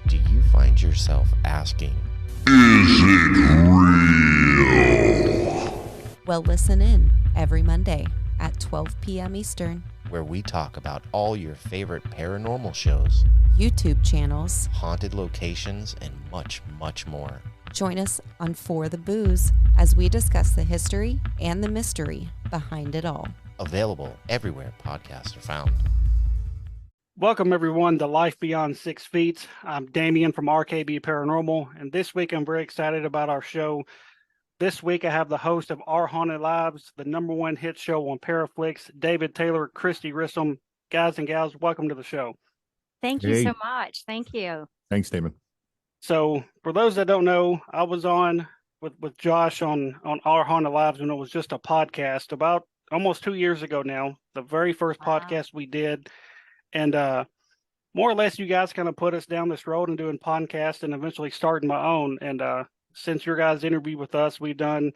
Do you find yourself asking, is it real? Well, listen in every Monday at 12 p.m. Eastern. where we talk about all your favorite paranormal shows, YouTube channels. haunted locations, and much, much more. Join us on For the Booze as we discuss the history and the mystery behind it all. Available everywhere podcasts are found. Welcome, everyone, to Life Beyond 6 Feet. I'm Damien from RKB Paranormal, and this week I'm very excited about our show. This week I have the host of Our Haunted Lives, the #1 hit show on Paraflixx, David Taylor, Kristi Grissom. Guys and gals, welcome to the show. Thank you so much. Thank you. Thanks, Damon. So, for those that don't know, I was on with Josh on Our Haunted Lives when it was just a podcast about almost 2 years ago now, the very first podcast we did. And more or less, you guys kind of put us down this road and doing podcasts and eventually starting my own. And since your guys' interview with us, we've done,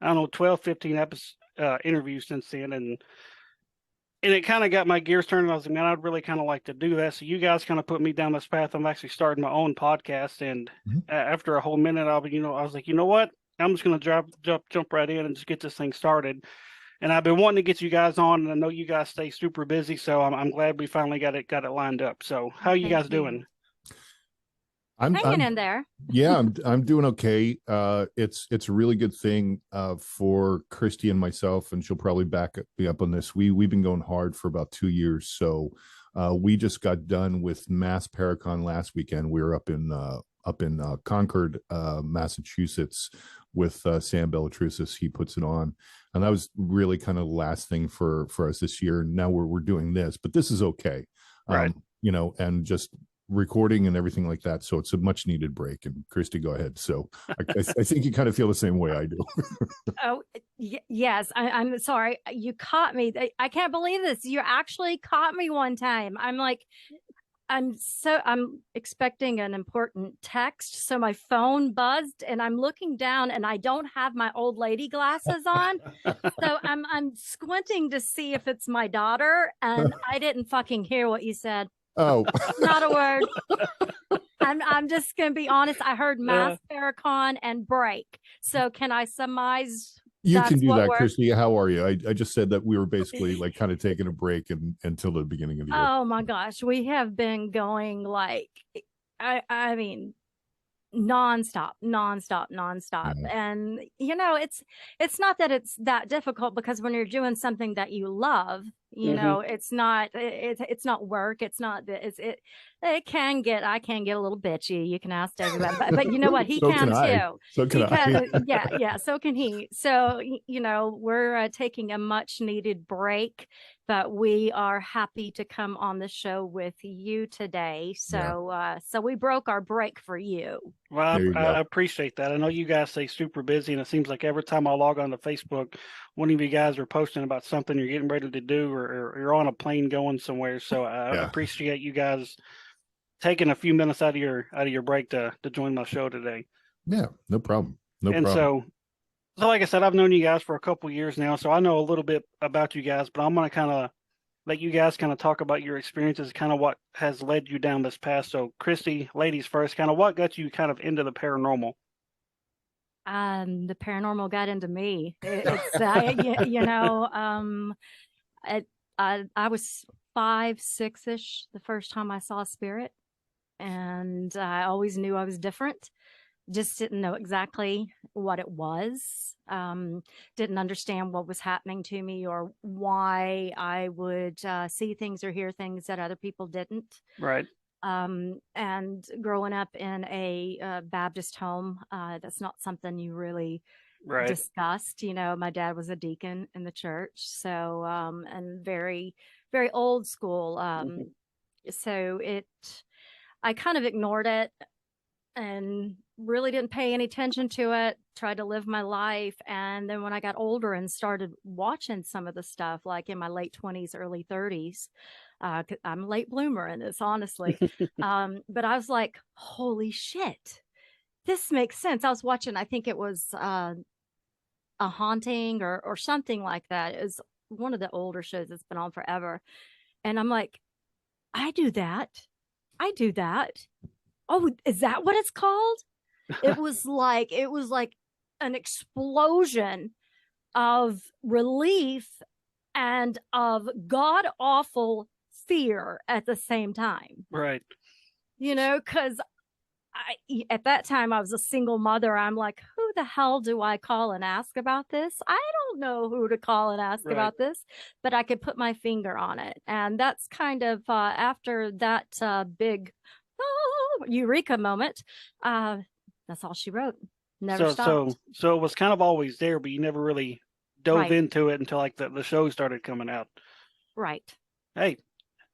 12, 15 interviews since then. And it kind of got my gears turning. I was like, man, I'd really kind of like to do that. So you guys kind of put me down this path. I'm actually starting my own podcast. And after a whole minute, I was like, you know what? I'm just going to jump right in and just get this thing started. And I've been wanting to get you guys on, and I know you guys stay super busy, so I'm glad we finally got it lined up. So how are you guys doing? I'm hanging in there. Yeah, I'm doing okay. It's a really good thing for Kristi and myself, and she'll probably back me up on this. We've been going hard for about 2 years, so we just got done with Mass Paracon last weekend. We were up in Concord, Massachusetts, with Sam Bellatrusis. He puts it on, and that was really kind of the last thing for us this year. Now we're doing this, but this is okay, right? And just recording and everything like that. So it's a much needed break. And Kristi, go ahead. So I think you kind of feel the same way I do. Oh, yes. I'm sorry. You caught me. I can't believe this. You actually caught me one time. I'm expecting an important text. So my phone buzzed and I'm looking down and I don't have my old lady glasses on. So I'm squinting to see if it's my daughter, and I didn't fucking hear what you said. Oh, not a word. I'm just gonna be honest. I heard Mass Paracon and break. So can I surmise? You can do that, Kristi. How are you? I just said that we were basically like kind of taking a break until the beginning of the year. Oh my gosh, we have been going like, I mean, nonstop. And it's not that it's that difficult, because when you're doing something that you love, it's not work. It's not, I can get a little bitchy. You can ask David about that, but you know what? He So can too. So can I. Yeah. So can he. So, we're taking a much needed break, but we are happy to come on the show with you today. So, so we broke our break for you. Well, I appreciate that. I know you guys stay super busy, and it seems like every time I log on to Facebook, one of you guys are posting about something you're getting ready to do, or you're on a plane going somewhere. So I appreciate you guys taking a few minutes out of your break to join my show today. Yeah, no problem. So like I said, I've known you guys for a couple years now, so I know a little bit about you guys, but I'm going to kind of let you guys kind of talk about your experiences, kind of what has led you down this path. So Kristi, ladies first, kind of what got you kind of into the paranormal? The paranormal got into me. I was 5, 6-ish the first time I saw a spirit, and I always knew I was different. Just didn't know exactly what it was. Didn't understand what was happening to me or why I would see things or hear things that other people didn't. Right. And growing up in a Baptist home, that's not something you really discussed. My dad was a deacon in the church, so and very, very old school. So I kind of ignored it and really didn't pay any attention to it, tried to live my life. And then when I got older and started watching some of the stuff, like in my late 20s, early 30s, I'm a late bloomer in this, honestly. But I was like, holy shit, this makes sense. I was watching, I think it was A Haunting or something like that. It was one of the older shows that's been on forever. And I'm like, I do that. Oh, is that what it's called? It was like an explosion of relief and of god awful fear at the same time. Right. You know, because at that time I was a single mother. I'm like, who the hell do I call and ask about this? I don't know who to call and ask about this, but I could put my finger on it. And that's kind of after that big eureka moment. That's all she wrote. Never stopped. So it was kind of always there, but you never really dove into it until like the show started coming out. Right. Hey,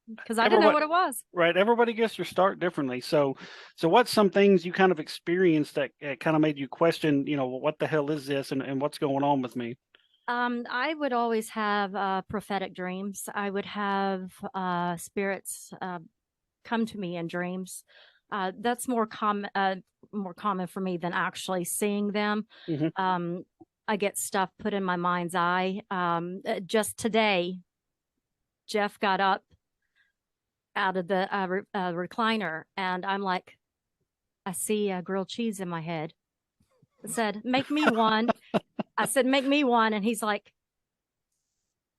because I didn't know what it was. Right. Everybody gets their start differently. So what's some things you kind of experienced that kind of made you question, you know, what the hell is this and what's going on with me? I would always have prophetic dreams. I would have spirits come to me in dreams. That's more common for me than actually seeing them. Mm-hmm. I get stuff put in my mind's eye. Just today, Jeff got up out of the recliner, and I'm like, I see grilled cheese in my head. I said, make me one. I said, make me one. And he's like,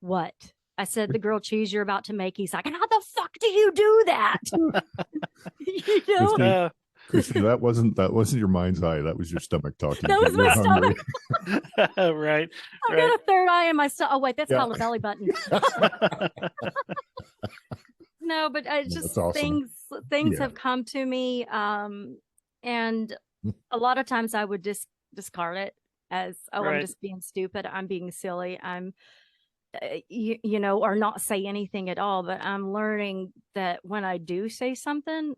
what? I said, the grilled cheese you're about to make. He's like, how the fuck do you do that? You know? Kristi, that wasn't your mind's eye. That was your stomach talking. That was my stomach. Right. I've got a third eye in my stomach. Oh, wait, that's called a belly button. No, but it's just awesome. Things have come to me. And a lot of times I would discard it as, I'm just being stupid. I'm being silly. I'm, you know, or not say anything at all. But I'm learning that when I do say something,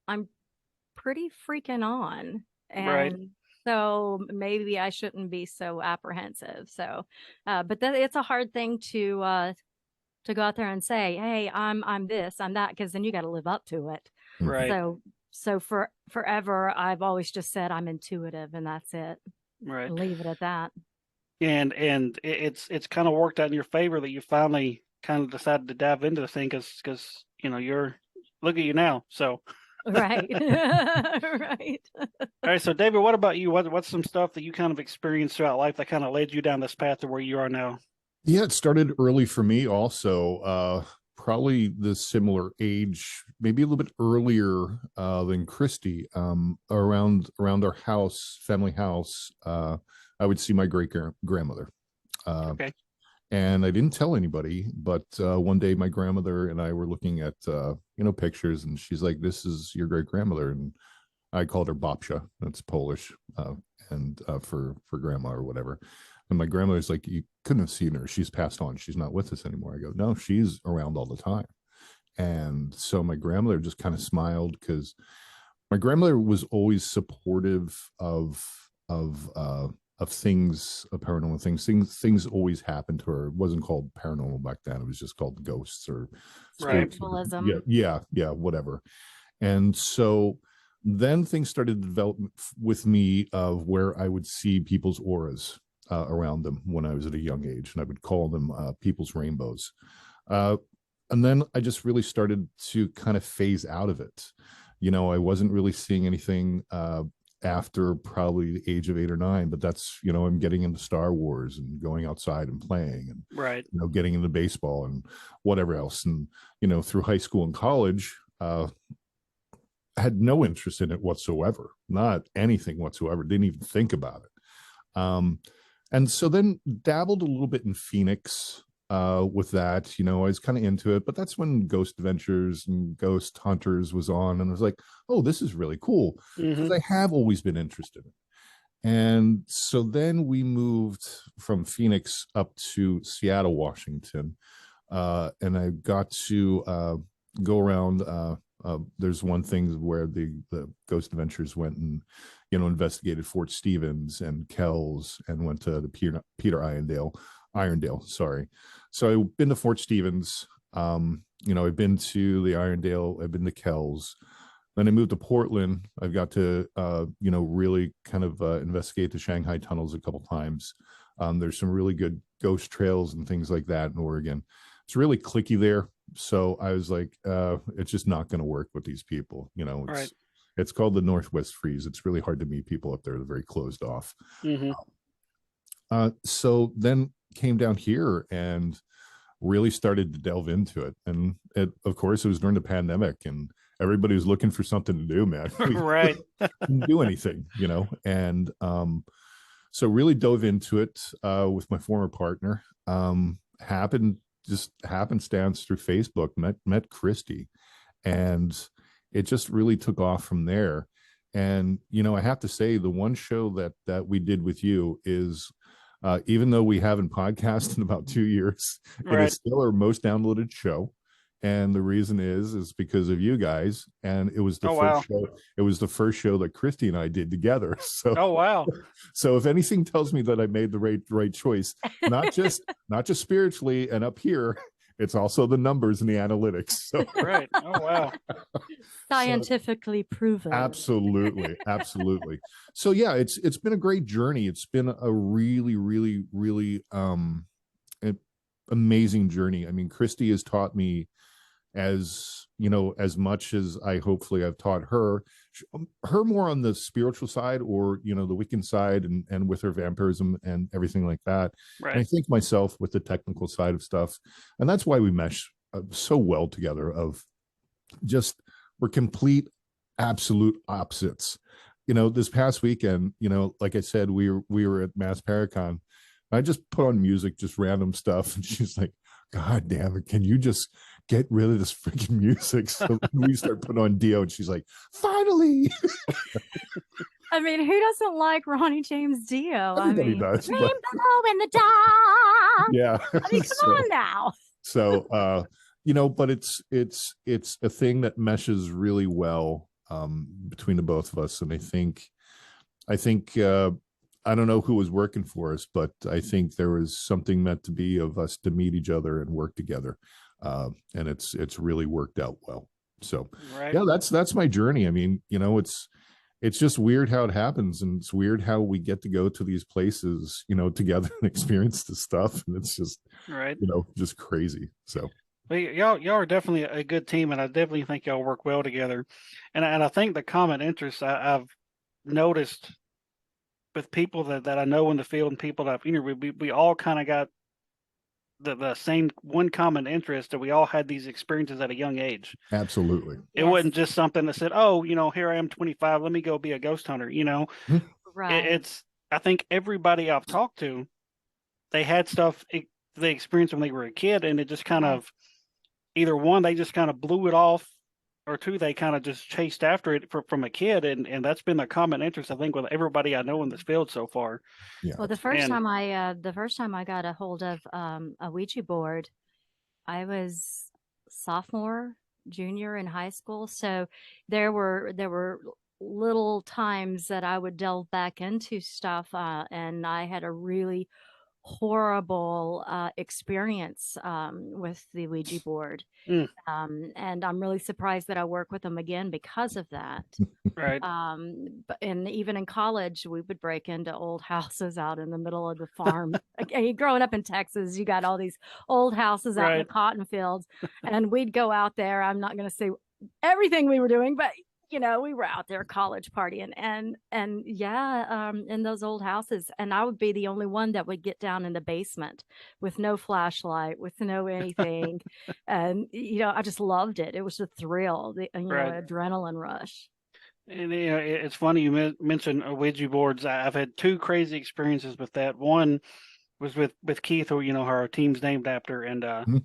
I'm pretty freaking on. And so maybe I shouldn't be so apprehensive. So, but it's a hard thing to go out there and say, hey, I'm this, I'm that, because then you got to live up to it. Right. So forever, I've always just said I'm intuitive, and that's it. Right. Leave it at that. And it's kind of worked out in your favor that you finally kind of decided to dive into the thing because you know look at you now. So. Right. Right. All right. So David, what about you? What's some stuff that you kind of experienced throughout life that kind of led you down this path to where you are now? Yeah, it started early for me also. Probably the similar age, maybe a little bit earlier than Kristi. Around our house, family house, I would see my great grandmother. Okay. And I didn't tell anybody, but one day my grandmother and I were looking at pictures, and she's like, "This is your great grandmother," and I called her Babcia. That's Polish, and for grandma or whatever. And my grandmother's like, you couldn't have seen her. She's passed on. She's not with us anymore. I go, no, she's around all the time. And so my grandmother just kind of smiled, because my grandmother was always supportive of things, of paranormal things. Things always happened to her. It wasn't called paranormal back then. It was just called ghosts or spiritualism. Yeah, whatever. And so then things started to develop with me of where I would see people's auras around them when I was at a young age, and I would call them people's rainbows. And then I just really started to kind of phase out of it. You know, I wasn't really seeing anything after probably the age of 8 or 9, but that's, you know, I'm getting into Star Wars and going outside and playing, and you know, getting into baseball and whatever else. And, you know, through high school and college, I had no interest in it whatsoever, not anything whatsoever, didn't even think about it. And so then dabbled a little bit in Phoenix with that. You know, I was kind of into it, but that's when Ghost Adventures and Ghost Hunters was on, and I was like, oh, this is really cool, because I have always been interested in it. And so then we moved from Phoenix up to Seattle, Washington, and I got to go around. There's one thing where the Ghost Adventures went and, you know, investigated Fort Stevens and Kells, and went to the Peter Irondale. Sorry. So I've been to Fort Stevens. You know, I've been to the Irondale. I've been to Kells. Then I moved to Portland. I've got to, you know, really kind of investigate the Shanghai tunnels a couple times. There's some really good ghost trails and things like that in Oregon. It's really cliquey there. So I was like, it's just not going to work with these people. You know, It's called the Northwest Freeze. It's really hard to meet people up there. They're very closed off. Mm-hmm. So then came down here and really started to delve into it. And of course, it was during the pandemic and everybody was looking for something to do, man. Right. Couldn't do anything, and so really dove into it with my former partner. Happenstance through Facebook, met Kristi, and it just really took off from there. And I have to say, the one show that we did with you is, even though we haven't podcasted in about 2 years, Right. It is still our most downloaded show. And the reason is because of you guys. And it was the first show. It was the first show that Kristi and I did together. So, wow. So if anything tells me that I made the right choice, not just spiritually and up here, it's also the numbers and the analytics. So. Right. Oh, wow. Scientifically proven. Absolutely. So yeah, it's been a great journey. It's been a really, really, really amazing journey. I mean, Kristi has taught me as much as I've taught her more on the spiritual side, or the Wiccan side, and with her vampirism and everything like that. Right. And I think myself with the technical side of stuff, and that's why we mesh so well together. We're complete, absolute opposites. This past weekend, like I said, we were at Mass Paracon. I just put on music, just random stuff, and she's like, "God damn it, can you just get rid of this freaking music?" So we start putting on Dio, and she's like, "Finally!" I mean, who doesn't like Ronnie James Dio? Everybody does. Rainbow in the dark. Yeah. I mean, come on now. So, but it's a thing that meshes really well between the both of us, and I think I don't know who was working for us, but I think there was something meant to be of us to meet each other and work together. And it's really worked out well. So right. Yeah, that's my journey. I mean, it's just weird how it happens, and it's weird how we get to go to these places, together and experience this stuff. And it's just, right. Just crazy. So well, y'all are definitely a good team, and I definitely think y'all work well together. And I think the common interests I've noticed with people that I know in the field and people that I've interviewed, we all kind of got the same one common interest, that we all had these experiences at a young age. Absolutely. It wasn't just something that said, "Oh, here I am 25, let me go be a ghost hunter." Right. I think everybody I've talked to, they had stuff they experienced when they were a kid, and it just kind of, either one, they just kind of blew it off, or two, they kind of just chased after it from a kid, and that's been the common interest, I think, with everybody I know in this field so far. Yeah. Well, the first time I got a hold of a Ouija board, I was sophomore, junior in high school. So there were little times that I would delve back into stuff, and I had a really horrible experience with the Ouija board. And I'm really surprised that I work with them again because of that. Right. And even in college, we would break into old houses out in the middle of the farm. Growing up in Texas, you got all these old houses out in the cotton fields, and we'd go out there. I'm not going to say everything we were doing, but we were out there college partying and in those old houses, and I would be the only one that would get down in the basement with no flashlight, with no anything. And, I just loved it. It was a thrill, the adrenaline rush. And it's funny you mentioned Ouija boards. I've had two crazy experiences with that. One was with Keith, who, our team's named after, and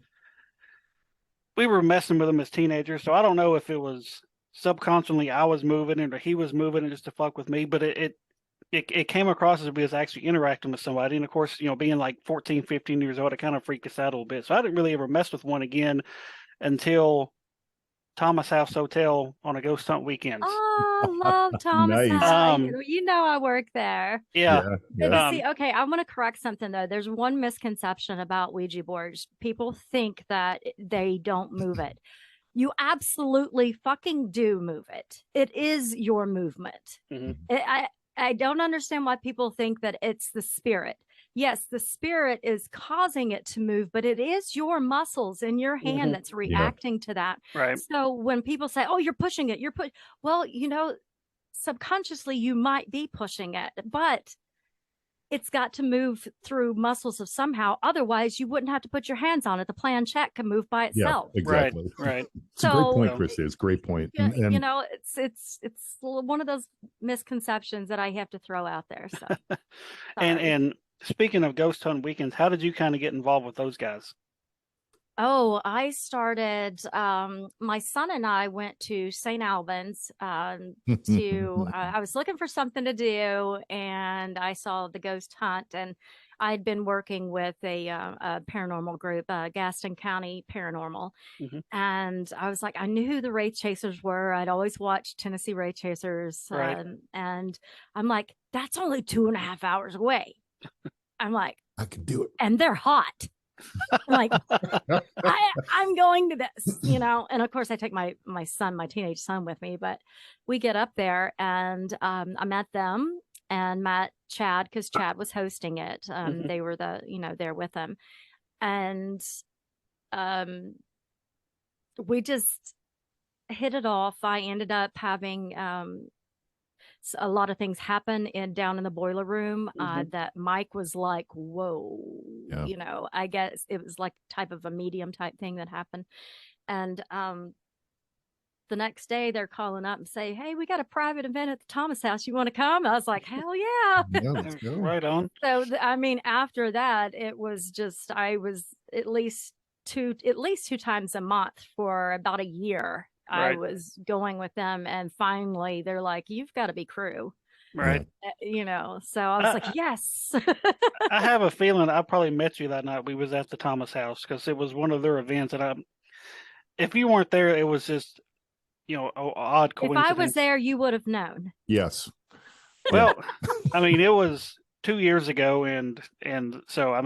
we were messing with him as teenagers. So I don't know if it was subconsciously I was moving it or he was moving it just to fuck with me, but it came across as we was actually interacting with somebody. And of course, being like 14, 15 years old, it kind of freaked us out a little bit. So I didn't really ever mess with one again until Thomas House Hotel on a ghost hunt weekend. Oh, love Thomas Nice. House. I work there. Yeah. Good to see. Okay, I want to correct something though. There's one misconception about Ouija boards. People think that they don't move it. You absolutely fucking do move it. It is your movement. Mm-hmm. I don't understand why people think that it's the spirit. yes, the spirit is causing it to move, but it is your muscles in your hand that's reacting to that. Right. So when people say, oh, you're pushing it, well, subconsciously you might be pushing it, but it's got to move through muscles of somehow. Otherwise, you wouldn't have to put your hands on it. The planchette can move by itself. Yeah, exactly. Right. It's a great point, Kristi. It's a great point. And it's one of those misconceptions that I have to throw out there. So, and speaking of Ghost Hunt Weekends, how did you kind of get involved with those guys? Oh, I started, my son and I went to St. Albans I was looking for something to do, and I saw the Ghost Hunt, and I'd been working with a paranormal group, Gaston County Paranormal. And I was like, I knew who the Wraith Chasers were. I'd always watched Tennessee Wraith Chasers. And I'm like, that's only 2.5 hours away. I'm like, I can do it. And they're hot. I'm like, I'm going to this, and of course I take my teenage son with me, but we get up there and I met them and met Chad, because Chad was hosting it. They were there with him, and we just hit it off. I ended up having a lot of things happen down in the boiler room that Mike was like, whoa, I guess it was like type of a medium type thing that happened. And the next day they're calling up and say, hey, we got a private event at the Thomas house. You want to come? I was like, hell yeah. Let's go. Right on. So, after that, it was just, I was at least two times a month for about a year. I was going with them, and finally they're like, you've got to be crew. Right. So I was like, yes. I have a feeling I probably met you that night. We was at the Thomas house because it was one of their events. And if you weren't there, it was just, odd coincidence. If I was there, you would have known. Yes. Well, it was 2 years ago, and so I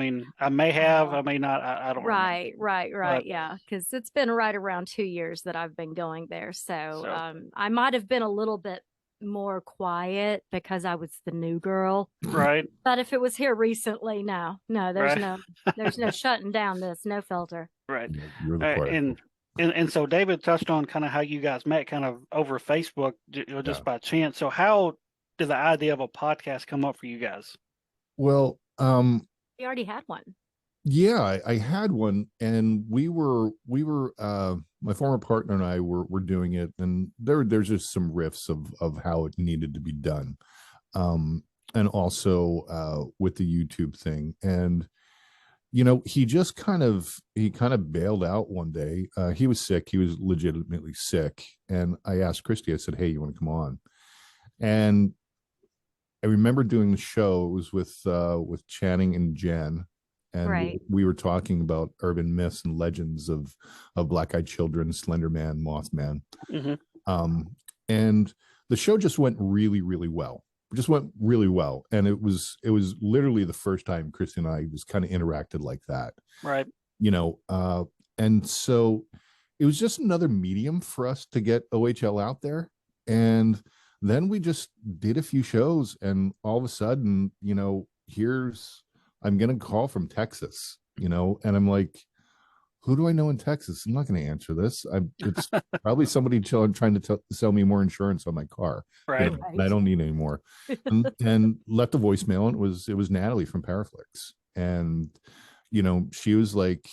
may have, I may not, I don't right remember. But, yeah, because it's been right around 2 years that I've been going there, so I might have been a little bit more quiet because I was the new girl, right? But if it was here recently, no, there's no shutting down this, no filter, right? You're the quiet. And so David touched on kind of how you guys met, kind of over Facebook, just by chance. So how did the idea of a podcast come up for you guys? Well, you already had one. Yeah, I had one, and we were my former partner and I were doing it, and there's just some riffs of how it needed to be done, and also with the YouTube thing. And he just kind of bailed out one day. He was sick. He was legitimately sick, and I asked Kristi. I said, hey, you want to come on? And I remember doing the show. It was with Channing and Jen, and we were talking about urban myths and legends of black-eyed children, Slender Man, Mothman. And the show just went really, really well. It just went really well, and it was literally the first time Kristi and I just kind of interacted like that, right? And so it was just another medium for us to get OHL out there. And then we just did a few shows, and all of a sudden, I'm getting a call from Texas, and I'm like, who do I know in Texas? I'm not going to answer this. It's probably somebody trying to sell me more insurance on my car. Right. I don't need any more. and left a voicemail, and it was Natalie from Paraflixx. And, she was like,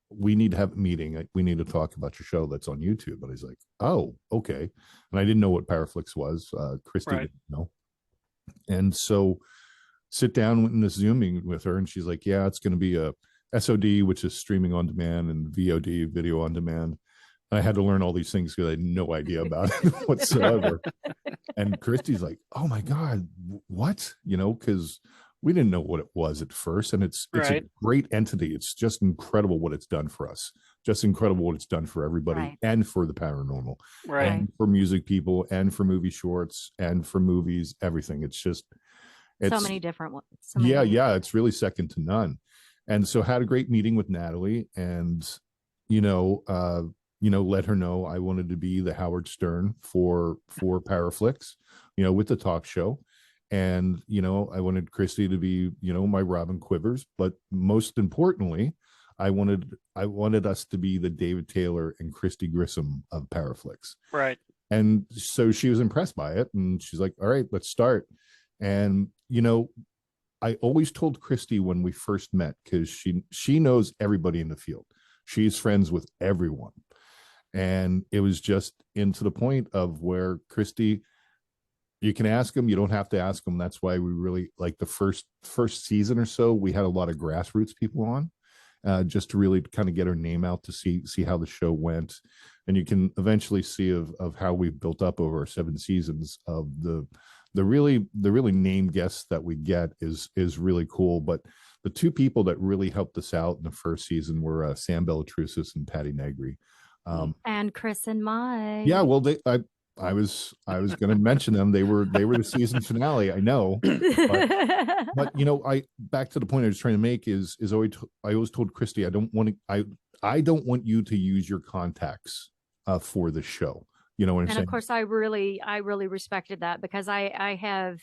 we need to have a meeting. We need to talk about your show that's on YouTube. And I was like, oh, okay. And I didn't know what Paraflixx was. Kristi didn't know. And so sit down in this Zooming with her, and she's like, yeah, it's going to be a SOD, which is streaming on demand, and VOD, video on demand. I had to learn all these things because I had no idea about it whatsoever. And Kristi's like, oh my God, what? Because we didn't know what it was at first. And it's a great entity. It's just incredible what it's done for us. Just incredible what it's done for everybody, and for the paranormal, and for music people, and for movie shorts, and for movies, everything. It's so many different ones. Yeah. It's really second to none. And so had a great meeting with Natalie, and, let her know I wanted to be the Howard Stern for Paraflixx, with the talk show. And, I wanted Kristi to be, my Robin Quivers, but most importantly, I wanted us to be the David Taylor and Kristi Grissom of Paraflixx. Right. And so she was impressed by it, and she's like, all right, let's start. And, I always told Kristi when we first met, because she knows everybody in the field. She's friends with everyone. And it was just into the point of where Kristi, you can ask them, you don't have to ask them. That's why we really like the first season or so, we had a lot of grassroots people on, just to really kind of get her name out to see how the show went. And you can eventually see of how we've built up over our 7 seasons of the really named guests that we get is really cool. But the 2 people that really helped us out in the first season were Sam Bellatrusis and Patty Negri. And Chris and Mike. Yeah, well, I was going to mention them. They were the season finale. I know, but I back to the point I was trying to make is I always told Kristi, I don't want you to use your contacts for the show. You know what I'm saying? And of course, I really respected that, because I'm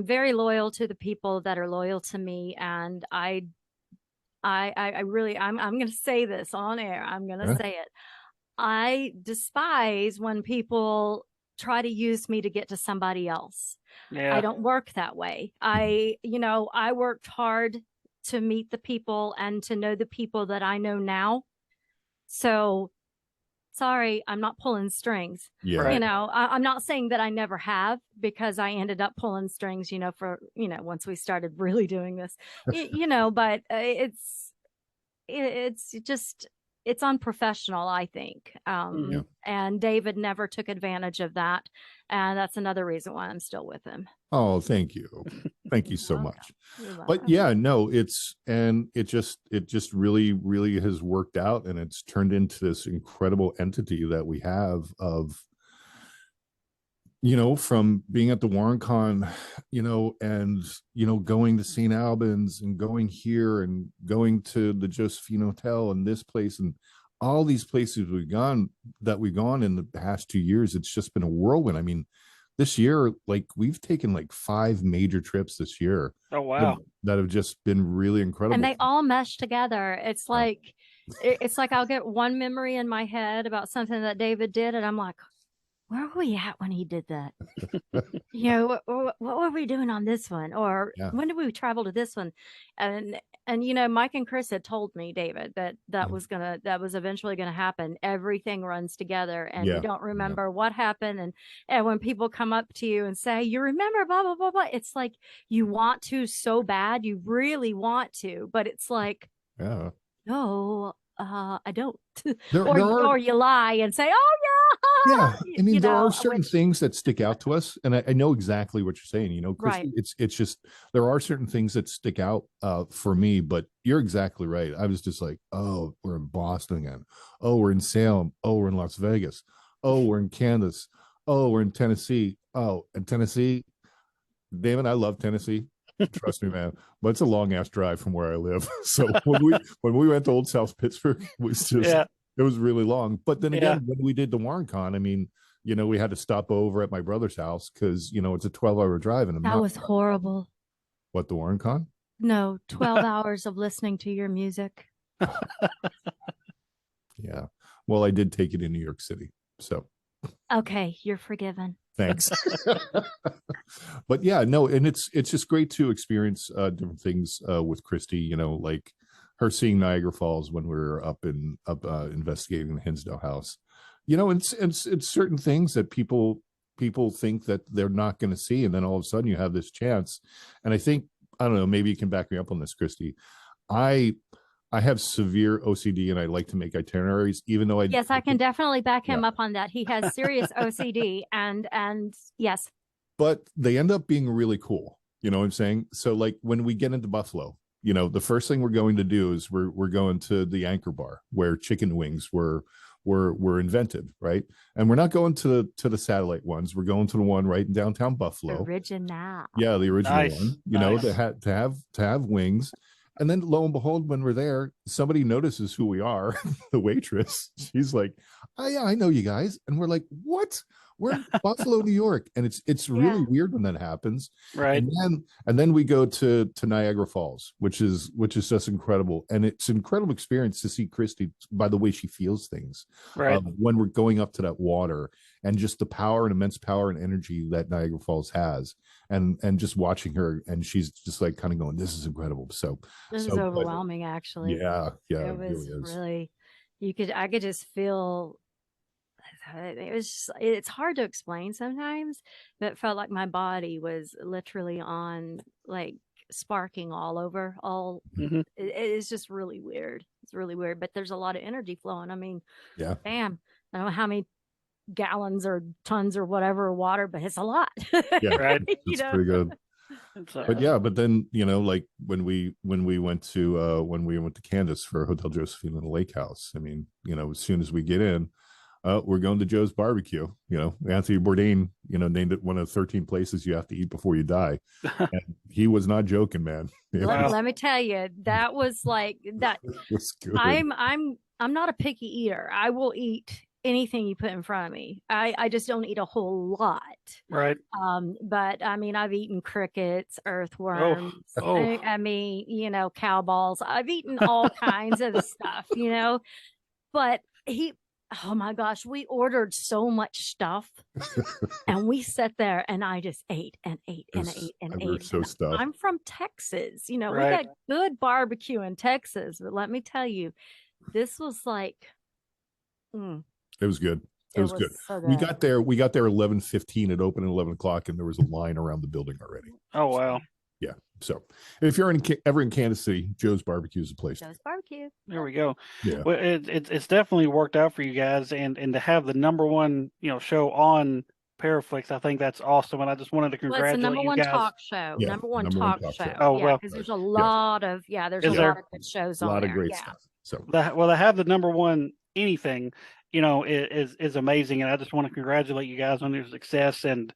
very loyal to the people that are loyal to me, and I'm going to say this on air. I'm going to say it. I despise when people try to use me to get to somebody else. Yeah. I don't work that way. I worked hard to meet the people and to know the people that I know now. So sorry, I'm not pulling strings. Yeah. Right. I'm not saying that I never have, because I ended up pulling strings, once we started really doing this, but it's unprofessional, I think. And David never took advantage of that. And that's another reason why I'm still with him. Oh, thank you. Thank you so much. But yeah, no, it just really, really has worked out, and it's turned into this incredible entity that we have of, from being at the WarrenCon, and, going to St. Albans and going here and going to the Josephine Hotel and this place and all these places we've gone in the past 2 years. It's just been a whirlwind. I mean, this year, like, we've taken like 5 major trips this year. Oh, wow. That have just been really incredible. And they all mesh together. It's like, I'll get one memory in my head about something that David did, and I'm like, where were we at when he did that? What were we doing on this one? Or when did we travel to this one? And Mike and Chris had told me, David, that was eventually gonna happen. Everything runs together, and you don't remember what happened. And when people come up to you and say, you remember blah blah blah blah, it's like you want to so bad, you really want to, but it's like, no, I don't. Or you lie and say, oh yeah. Yeah, I mean, there are certain things that stick out to us, and I know exactly what you're saying. Kristi, right. It's just there are certain things that stick out for me, but you're exactly right. I was just like, oh, we're in Boston again. Oh, we're in Salem. Oh, we're in Las Vegas. Oh, we're in Kansas. Oh, we're in Tennessee. Oh, and Tennessee, David, I love Tennessee. Trust me, man. But it's a long ass drive from where I live. So when we went to Old South Pittsburgh, it was just. It was really long. But then again, when we did the WarrenCon, I mean, we had to stop over at my brother's house because, it's a 12-hour drive. And that was horrible. What, the WarrenCon? No, 12 hours of listening to your music. Yeah. Well, I did take it in New York City. So. Okay, you're forgiven. Thanks. But yeah, no, and it's just great to experience different things with Kristi, like her seeing Niagara Falls when we were up investigating the Hinsdale house, it's certain things that people think that they're not going to see. And then all of a sudden you have this chance. And I don't know, maybe you can back me up on this, Kristi. I have severe OCD, and I like to make itineraries, even though I can definitely back him up on that. He has serious OCD and yes. But they end up being really cool. You know what I'm saying? So like when we get into Buffalo, the first thing we're going to do is we're going to the Anchor Bar where chicken wings were invented, right? And we're not going to the satellite ones. We're going to the one right in downtown Buffalo. Original. Yeah, the original nice. one. Nice. To have wings. And then lo and behold, when we're there, somebody notices who we are, the waitress. She's like, "Oh yeah, I know you guys," and we're like, "What? We're in Buffalo, New York," and it's really weird when that happens. Right. And then we go to Niagara Falls, which is just incredible, and it's an incredible experience to see Kristi by the way she feels things. Right. When we're going up to that water, and just the power and immense power and energy that Niagara Falls has, and just watching her, and she's just like kind of going, "This is incredible." So this is overwhelming, actually. Yeah, it was really I could just feel it's hard to explain sometimes, but it felt like my body was literally on, like, sparking all over. It's just really weird. It's really weird, but there's a lot of energy flowing. I mean, damn, I don't know how many gallons or tons or whatever of water, but it's a lot. Yeah, right. It's pretty good. But then, like when we went to Candace for Hotel Josephine in the Lake House, I mean, as soon as we get in, we're going to Joe's Barbecue. Anthony Bourdain, named it one of the 13 places you have to eat before you die. And he was not joking, man. Let me tell you, that was like that. Was good. I'm not a picky eater. I will eat anything you put in front of me. I just don't eat a whole lot. Right. But I mean, I've eaten crickets, earthworms. I mean, cow balls. I've eaten all kinds of stuff, but oh my gosh, we ordered so much stuff and we sat there and I just ate and ate and ate and ate. So stuffed. I'm from Texas, we Right. got good barbecue in Texas, but let me tell you, this was like, it was good. It was good. So good. We got there 11:15. It opened at 11 o'clock, and there was a line around the building already. Oh wow. Yeah. So if you're ever in Kansas City, Joe's Barbecue is a place. Joe's Barbecue. There we go. Yeah. Well, it's definitely worked out for you guys, and to have the number one show on Paraflixx, I think that's awesome, and I just wanted to congratulate it's the number you one guys. talk show. Yeah, number one talk show. Oh, well. because there's a lot of there's a lot of good shows on there. A lot of great stuff. So To have the number one anything, is amazing, and I just want to congratulate you guys on your success, and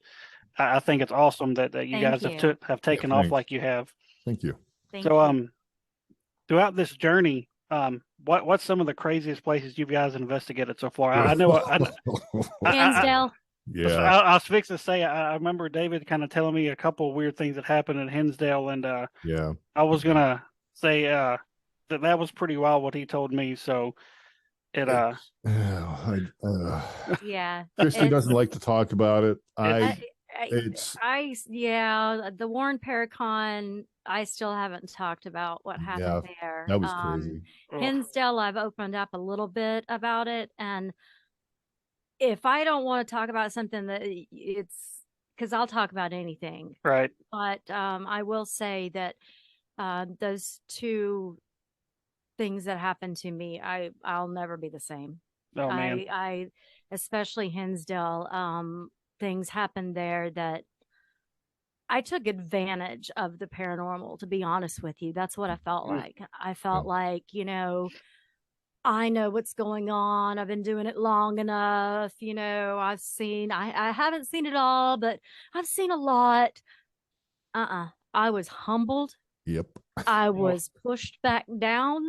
I think it's awesome that you guys have taken off like you have. Thank you. Throughout this journey, what's some of the craziest places you guys investigated so far? I know. Hinsdale. Yeah. I was fixing to say, I remember David kind of telling me a couple of weird things that happened in Hinsdale, and I was gonna say that was pretty wild what he told me. So it Kristi doesn't like to talk about it. The Warren Paracon, I still haven't talked about what happened there. That was crazy. Hinsdale, I've opened up a little bit about it, and if I don't want to talk about something, that it's because I'll talk about anything, right? But I will say that those two things that happened to me, I'll never be the same. Oh man, I especially Hinsdale. Things happened there that I took advantage of the paranormal, to be honest with you. That's what I felt like. I felt like, I know what's going on. I've been doing it long enough. I've seen, I haven't seen it all, but I've seen a lot. I was humbled. Yep. I was pushed back down,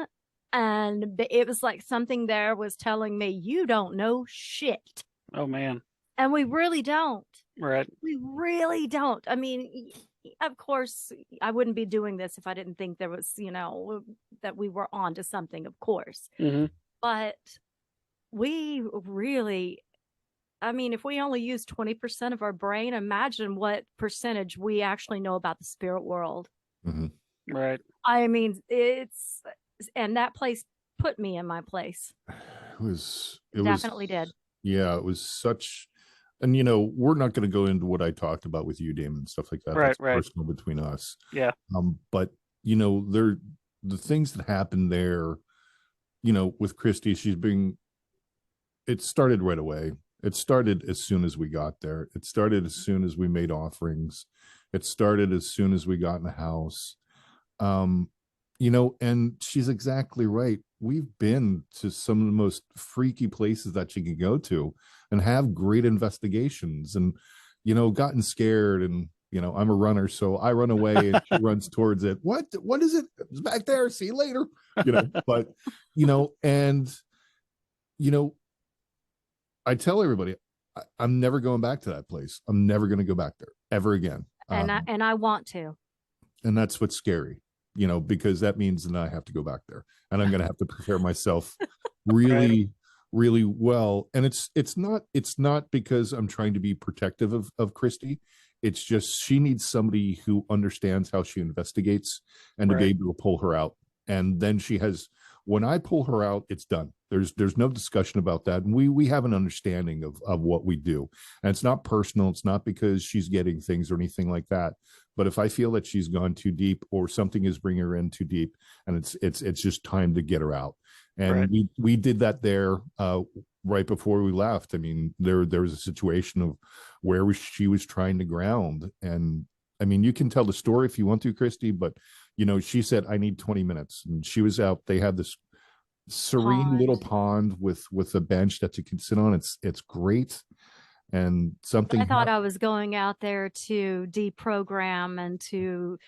and it was like something there was telling me, you don't know shit. Oh man. And we really don't. Right. We really don't. I mean, of course, I wouldn't be doing this if I didn't think there was, that we were on to something, of course. Mm-hmm. But we really, I mean, if we only use 20% of our brain, imagine what percentage we actually know about the spirit world. Mm-hmm. Right. I mean, and that place put me in my place. It definitely did. Yeah, it was such. And, we're not going to go into what I talked about with you, Damon, and stuff like that. Right, That's right. personal between us. Yeah. But, the things that happened there, with Kristi, it started right away. It started as soon as we got there. It started as soon as we made offerings. It started as soon as we got in the house. And she's exactly right. We've been to some of the most freaky places that you can go to and have great investigations and, gotten scared and, I'm a runner, so I run away and she runs towards it. What is it? It's back there. See you later. But and I tell everybody, I'm never going back to that place. I'm never going to go back there ever again. And I want to. And that's what's scary, because that means that I have to go back there, and I'm going to have to prepare myself really, really well. And it's not because I'm trying to be protective of Kristi. It's just she needs somebody who understands how she investigates and to be able to pull her out. And then when I pull her out, it's done. There's no discussion about that. And we have an understanding of what we do. And it's not personal. It's not because she's getting things or anything like that. But if I feel that she's gone too deep or something is bringing her in too deep, and it's just time to get her out. And we did that there right before we left. I mean, there was a situation of where she was trying to ground. And I mean, you can tell the story if you want to, Kristi, but she said, I need 20 minutes. And she was out. They had this serene little pond with a bench that you can sit on. It's great. And something I thought I was going out there to deprogram and to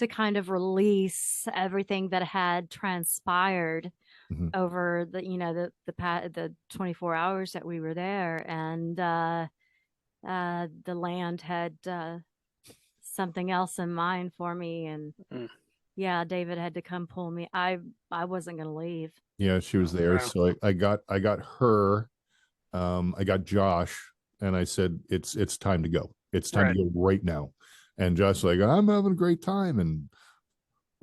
kind of release everything that had transpired over the 24 hours that we were there. And the land had something else in mind for me. And yeah, David had to come pull me. I wasn't going to leave. Yeah, she was there. So I got her. I got Josh, and I said, it's time to go. It's time to go right now. And Josh was like, I'm having a great time. And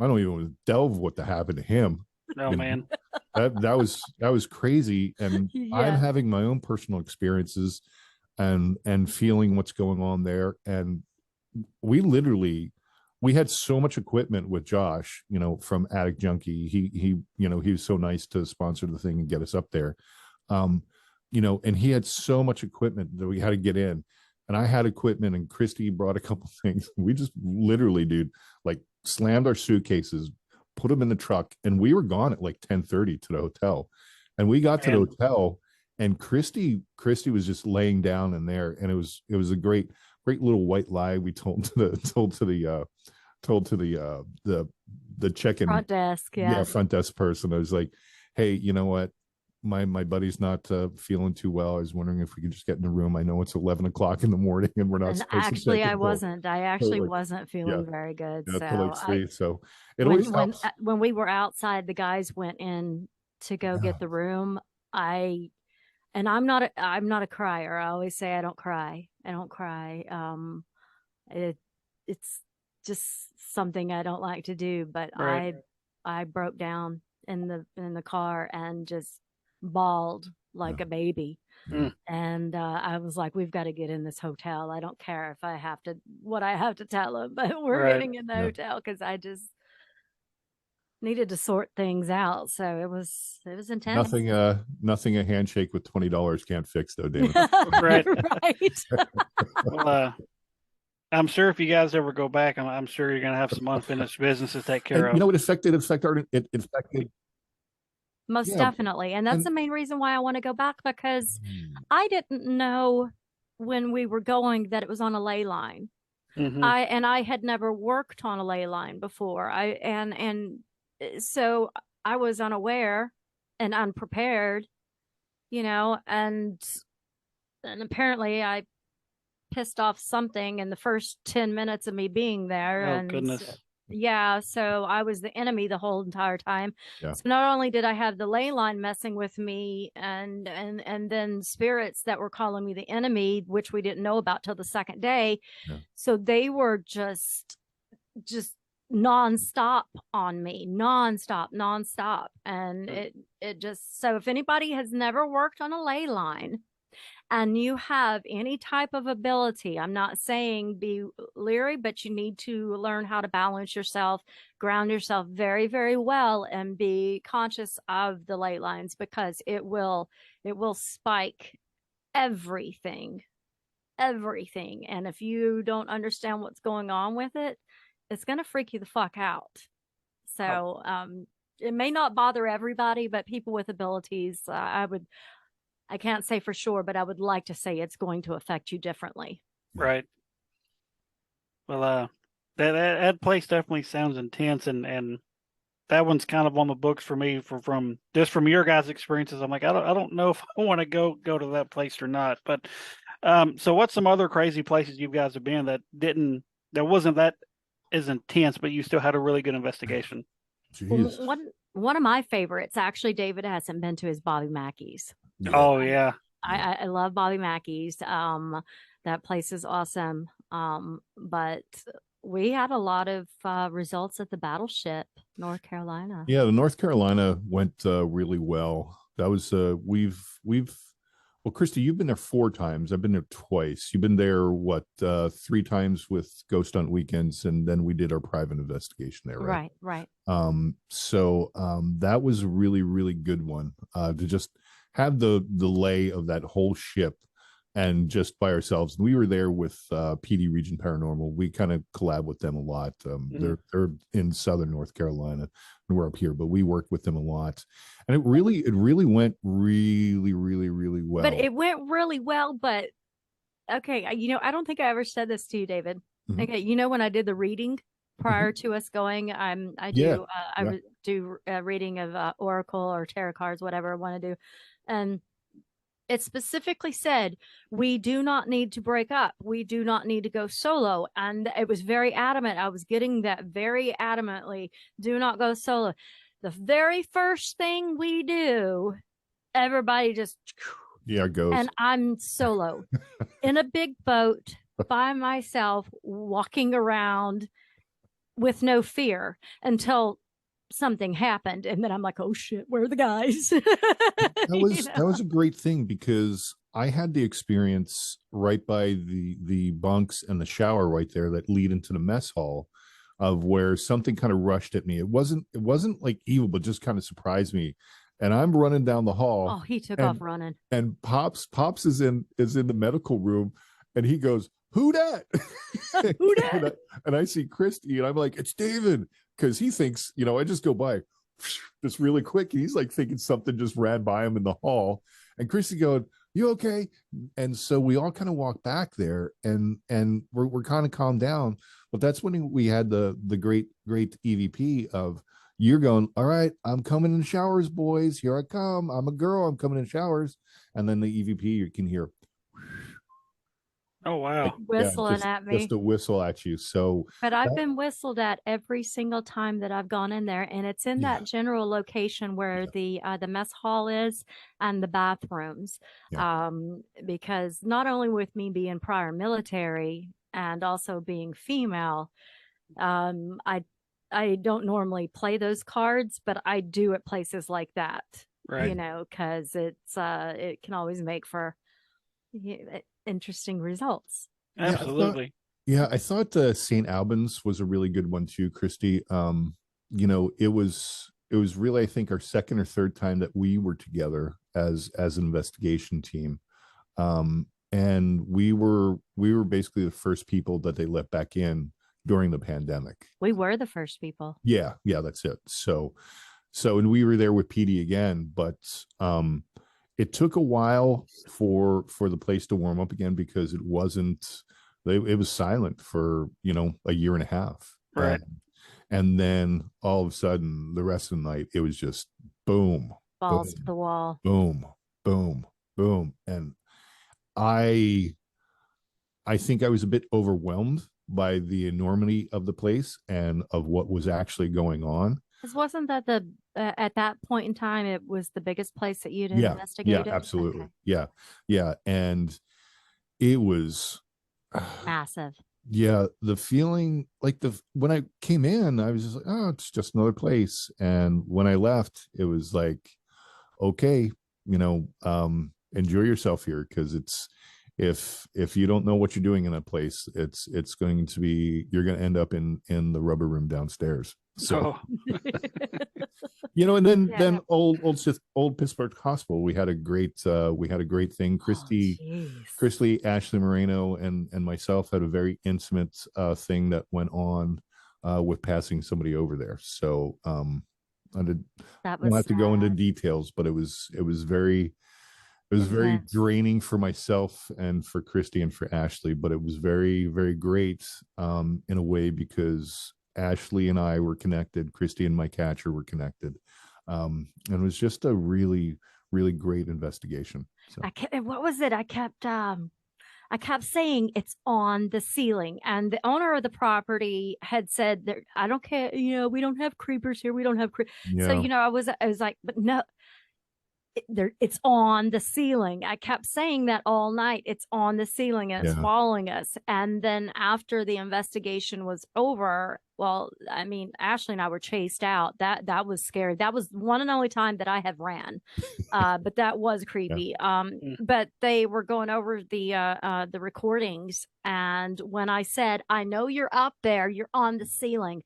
I don't even want to delve what happened to him. No, man. That was crazy. And I'm having my own personal experiences and feeling what's going on there. And we had so much equipment with Josh, from Attic Junkie. He was so nice to sponsor the thing and get us up there. And he had so much equipment that we had to get in. And I had equipment, and Kristi brought a couple things. We just literally, dude, like slammed our suitcases, put them in the truck, and we were gone at like 10:30 to the hotel. And we got to the hotel, and Kristi was just laying down in there, and it was a great little white lie we told to the check-in front desk, front desk person. I was like, hey, you know what? My buddy's not feeling too well. I was wondering if we could just get in the room. I know it's 11 o'clock in the morning, and we're not. And actually, I wasn't. I actually wasn't feeling very good. So it always helps. When we were outside, the guys went in to go get the room. I'm not a crier. I always say I don't cry. It's just something I don't like to do. But I broke down in the car and just bawled like a baby. And I was like, we've got to get in this hotel. I don't care if I have to tell them, but we're getting in the hotel, because I just needed to sort things out. So it was intense. Nothing a handshake with $20 can't fix, though, David. Right. Well, I'm sure if you guys ever go back, I'm sure you're going to have some unfinished business to take care of. It affected most definitely. And that's the main reason why I want to go back, because I didn't know when we were going that it was on a ley line. I had never worked on a ley line before. So I was unaware and unprepared, and apparently I pissed off something in the first 10 minutes of me being there. Oh, goodness. So I was the enemy the whole entire time. So not only did I have the ley line messing with me, and then spirits that were calling me the enemy, which we didn't know about till the second day. So they were just nonstop on me, nonstop. And it just, so if anybody has never worked on a ley line and you have any type of ability, I'm not saying be leery, but you need to learn how to balance yourself, ground yourself very, very well, and be conscious of the ley lines, because it will spike everything. And if you don't understand what's going on with it, it's going to freak you the fuck out. So it may not bother everybody, but people with abilities, I can't say for sure, but I would like to say it's going to affect you differently. Right. Well, that place definitely sounds intense, and that one's kind of on the books for me from your guys' experiences. I'm like, I don't know if I want to go to that place or not. But so what's some other crazy places you guys have been that wasn't that as intense, but you still had a really good investigation? Well, Jeez. one of my favorites, actually, David hasn't been to, is Bobby Mackey's. Yeah. Oh yeah. I love Bobby Mackey's. That place is awesome. But we had a lot of results at the Battleship, North Carolina. Yeah, the North Carolina went really well. That was we've well, Kristi, you've been there 4 times. I've been there twice. You've been there what 3 times with Ghost Hunt Weekends, and then we did our private investigation there, right? Right. So that was a really, really good one. To just have the lay of that whole ship and just by ourselves. We were there with PD Region Paranormal. We kind of collab with them a lot. They're in Southern North Carolina, and we're up here, but we worked with them a lot, and it really went really, really, really well. But it went really well. But okay, I don't think I ever said this to you, David. Mhm. Okay, when I did the reading prior to us going, I do a reading of oracle or tarot cards, whatever I want to do, and it specifically said, we do not need to break up. We do not need to go solo. And it was very adamant. I was getting that very adamantly. Do not go solo. The very first thing we do, everybody just goes. And I'm solo in a big boat by myself, walking around with no fear until something happened, and then I'm like, oh shit, where are the guys? That was a great thing, because I had the experience right by the bunks and the shower right there that lead into the mess hall, of where something kind of rushed at me. It wasn't like evil, but just kind of surprised me. And I'm running down the hall. Oh, he took off running. And Pops is in the medical room, and he goes, who dat? Who dat? And I see Kristi, and I'm like, it's David, because he thinks, I just go by just really quick, and he's like thinking something just ran by him in the hall. And Kristi going, you okay? And so we all kind of walk back there, and we're kind of calmed down. But that's when we had the great EVP of, you're going, all right, I'm coming in showers, boys. Here I come. I'm a girl. I'm coming in showers. And then the EVP, you can hear, oh wow, like whistling at me, just a whistle at you. So, but I've been whistled at every single time that I've gone in there, and it's in that general location where the mess hall is and the bathrooms. Because not only with me being prior military and also being female, I don't normally play those cards, but I do at places like that, right? Because it can always make for interesting results. Absolutely. I thought St. Albans was a really good one too, Kristi. It was really, I think, our second or third time that we were together as an investigation team. And we were basically the first people that they let back in during the pandemic. We were the first people. Yeah, that's it. So and we were there with PD again, but it took a while for the place to warm up again, because it was silent for a year and a half, right? And then all of a sudden, the rest of the night, it was just boom, balls boom, to the wall, boom, boom, boom. And I think I was a bit overwhelmed by the enormity of the place and of what was actually going on. Because wasn't that at that point in time, it was the biggest place that you'd investigated? Yeah, absolutely. Okay. Yeah. And it was massive. Yeah. The feeling, like when I came in, I was just like, oh, it's just another place. And when I left, it was like, okay, enjoy yourself here. Because if you don't know what you're doing in that place, it's going to be, you're going to end up in the rubber room downstairs. So, and then old Pittsburgh Hospital, we had a great thing. Kristi, Ashley Moreno, and myself had a very intimate thing that went on with passing somebody over there. So I don't have to go into details, but it was very, It was very intense. draining for myself and for Kristi and for Ashley, but it was very, very great in a way because Ashley and I were connected. Kristi and my catcher were connected. And it was just a really, really great investigation. So. What was it? I kept saying it's on the ceiling, and the owner of the property had said that I don't care, we don't have creepers here. We don't have So, Yeah. I was like, but no, it's on the ceiling. I kept saying that all night. It's on the ceiling and it's Yeah. following us. And then after the investigation was over, well, I mean, Ashley and I were chased out. That was scary. That was one and only time that I have ran. But that was creepy. But they were going over the recordings, and when I said, I know you're up there, you're on the ceiling,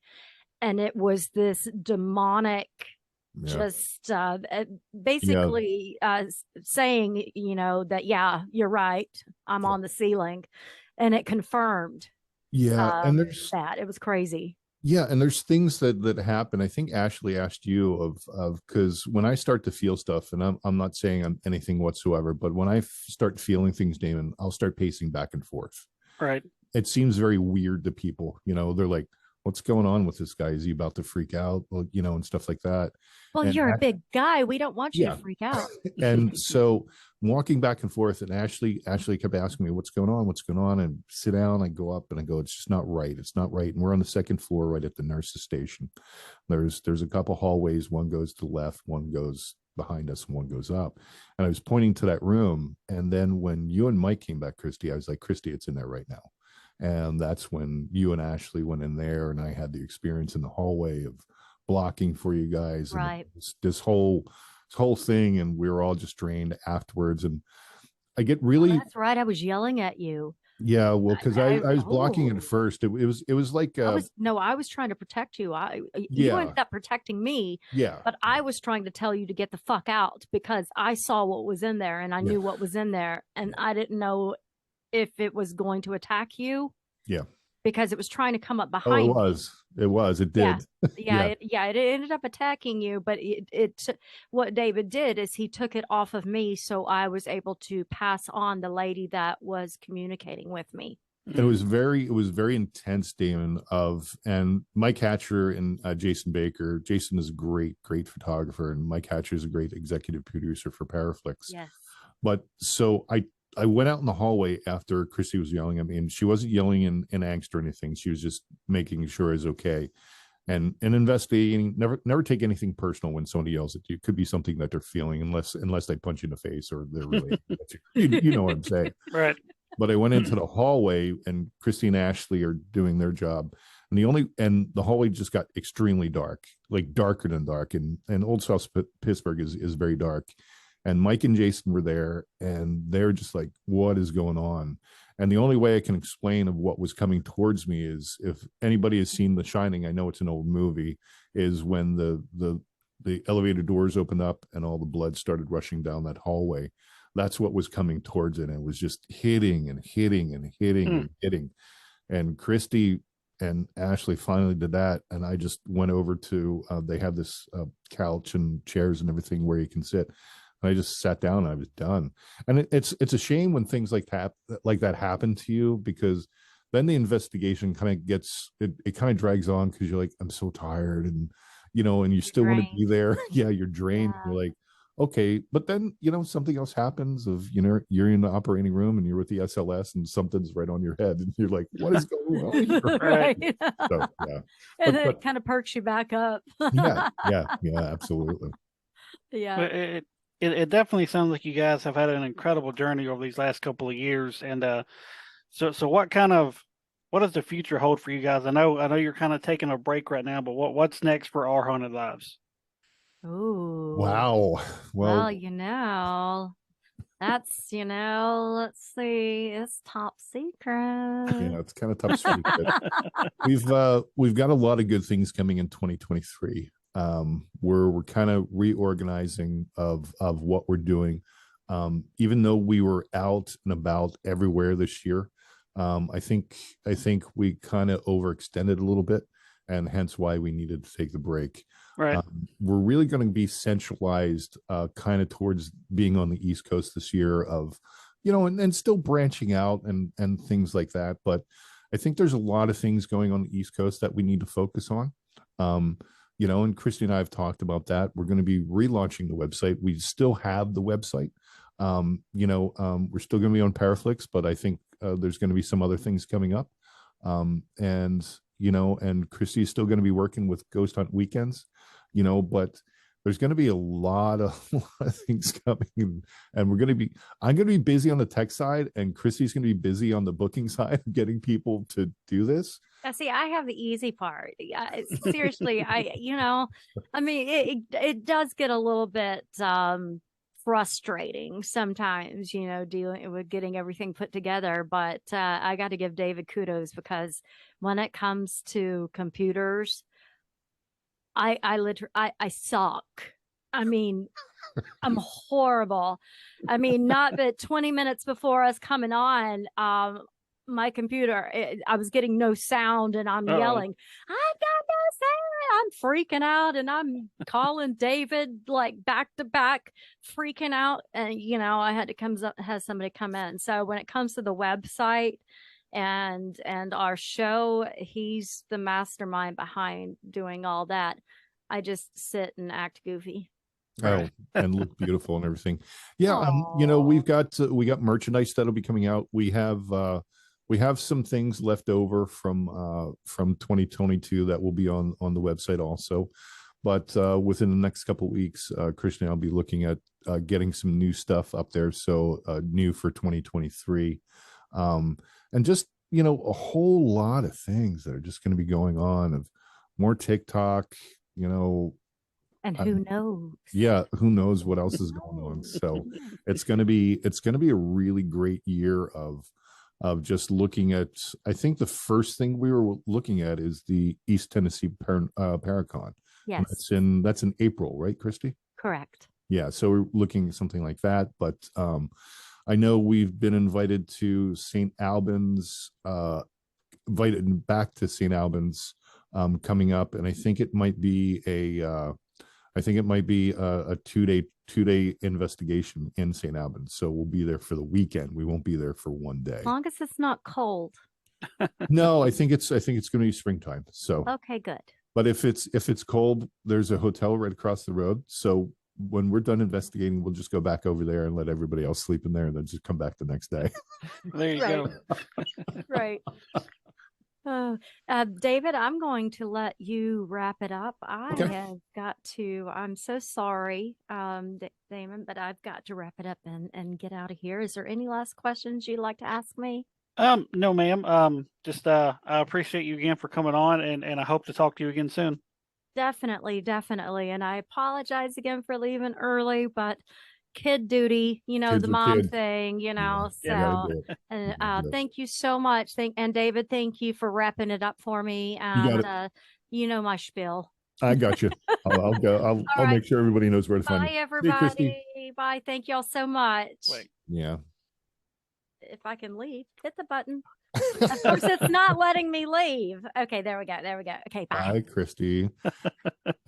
and it was this demonic just basically saying, that, yeah, you're right, I'm on the ceiling, and it confirmed And there's that. It was crazy. And there's things that happen. I think Ashley asked you of because when I start to feel stuff, and I'm not saying I'm anything whatsoever, but when I start feeling things, Damon, I'll start pacing back and forth. Right. It seems very weird to people. They're like, what's going on with this guy? Is he about to freak out? Well, and stuff like that. Well, and you're a big guy. We don't want you to freak out. And so walking back and forth, and Ashley kept asking me, what's going on? And sit down, I go up and I go, it's just not right. It's not right. And we're on the second floor right at the nurse's station. There's a couple hallways. One goes to the left, one goes behind us, and one goes up. And I was pointing to that room. And then when you and Mike came back, Kristi, I was like, Kristi, it's in there right now. And that's when you and Ashley went in there, and I had the experience in the hallway of blocking for you guys. Right. And this whole thing, and we were all just drained afterwards. And I get really. Oh, that's right. I was yelling at you. Yeah, well, because I was blocking it at first. It was like I was trying to protect you. You ended up protecting me. Yeah. But I was trying to tell you to get the fuck out because I saw what was in there and I knew what was in there, and I didn't know if it was going to attack you. Yeah. Because it was trying to come up behind. It did. It ended up attacking you, but what David did is he took it off of me, so I was able to pass on the lady that was communicating with me. It was very intense, Damon. And Mike Hatcher and Jason Baker. Jason is a great photographer, and Mike Hatcher is a great executive producer for Paraflixx. Yes. But so I went out in the hallway after Kristi was yelling at me, and she wasn't yelling in angst or anything. She was just making sure I was okay. And investigating, never take anything personal when somebody yells at you. It could be something that they're feeling, unless they punch you in the face or they're really, you know what I'm saying. Right. But I went into the hallway, and Kristi and Ashley are doing their job. And the hallway just got extremely dark, like darker than dark. And Old South Pittsburgh is very dark. And Mike and Jason were there, and they're just like, what is going on? And the only way I can explain of what was coming towards me is, if anybody has seen The Shining, I know it's an old movie, is when the elevator doors opened up and all the blood started rushing down that hallway. That's what was coming towards it. And it was just hitting and hitting and hitting and hitting. And Kristi and Ashley finally did that. And I just went over to, they have this couch and chairs and everything where you can sit. I just sat down and I was done. And it's a shame when things like that happen to you, because then the investigation kind of gets, it kind of drags on, because you're like, I'm so tired, and and you still want to be there. Yeah, you're drained. Yeah. You're like, okay, but then something else happens of you're in the operating room and you're with the SLS and something's right on your head and you're like, what is going on here? Right. So, yeah. And then it kind of perks you back up. yeah, absolutely. Yeah. It definitely sounds like you guys have had an incredible journey over these last couple of years. And so what does the future hold for you guys? I know you're kind of taking a break right now, but what's next for Our Haunted Lives? Ooh. Wow. Well, that's, let's see, it's top secret. Yeah, it's kind of top secret. We've got a lot of good things coming in 2023. We're kind of reorganizing of what we're doing. Even though we were out and about everywhere this year, I think we kind of overextended a little bit, and hence why we needed to take the break. Right. We're really going to be centralized kind of towards being on the East Coast this year of, and still branching out and things like that. But I think there's a lot of things going on the East Coast that we need to focus on. And Kristi and I have talked about that. We're going to be relaunching the website. We still have the website. We're still going to be on Paraflixx, but I think there's going to be some other things coming up. And Kristi is still going to be working with Ghost Hunt Weekends, but there's going to be a lot of things coming, and I'm going to be busy on the tech side, and Kristi's going to be busy on the booking side, getting people to do this. See, I have the easy part. Seriously, it does get a little bit frustrating sometimes, dealing with getting everything put together. But I got to give David kudos, because when it comes to computers, I literally suck. I mean, I'm horrible. I mean, not but 20 minutes before us coming on, my computer, I was getting no sound, and I'm yelling, I got no sound. I'm freaking out, and I'm calling David like back to back, freaking out. And, I had to have somebody come in. So when it comes to the website and our show, he's the mastermind behind doing all that. I just sit and act goofy. Oh, and look beautiful and everything. Yeah. We got merchandise that'll be coming out. We have some things left over from 2022 that will be on the website also. But within the next couple of weeks, Kristi and I'll be looking at getting some new stuff up there. So new for 2023. And just, a whole lot of things that are just going to be going on, of more TikTok, and who knows? Yeah, who knows what else is going on. So it's going to be a really great year of just looking at. I think the first thing we were looking at is the East Tennessee Paracon. Yes, and that's in April, right, Kristi? Correct. Yeah, so we're looking at something like that. But I know we've been invited to St. Albans, invited back to St. Albans coming up, and I think it might be a 2-day investigation in St. Albans. So we'll be there for the weekend. We won't be there for one day. As long as it's not cold. No, I think it's going to be springtime. So okay, good. But if it's cold, there's a hotel right across the road. So when we're done investigating, we'll just go back over there and let everybody else sleep in there, and then just come back the next day. There you go. Right. David, I'm going to let you wrap it up. I'm so sorry, Damon, but I've got to wrap it up and get out of here. Is there any last questions you'd like to ask me? No, ma'am. Just I appreciate you again for coming on, and I hope to talk to you again soon. Definitely. And I apologize again for leaving early, but kid duty, the mom thing, so and thank you so much. And David, thank you for wrapping it up for me. And my spiel. I got you. I'll go. I'll make sure everybody knows where to find you. Bye, everybody. Bye. Thank y'all so much. Wait. Yeah. If I can leave, hit the button. Of course, it's not letting me leave. Okay, there we go. Okay, bye. Hi, Kristi.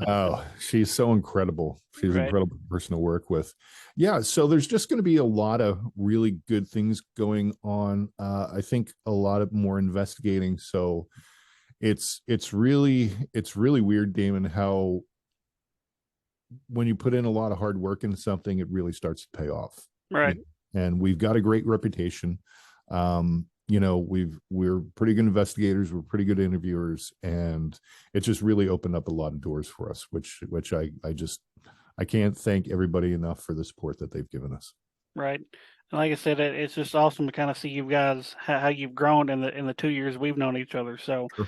Oh, she's so incredible. She's an incredible person to work with. Yeah, so there's just going to be a lot of really good things going on. I think a lot of more investigating. So it's really weird, Damon, how when you put in a lot of hard work into something, it really starts to pay off. Right. And we've got a great reputation. We're pretty good investigators, we're pretty good interviewers, and it just really opened up a lot of doors for us, which I can't thank everybody enough for the support that they've given us. Right. And like I said, it's just awesome to kind of see you guys how you've grown in the 2 years we've known each other. So sure.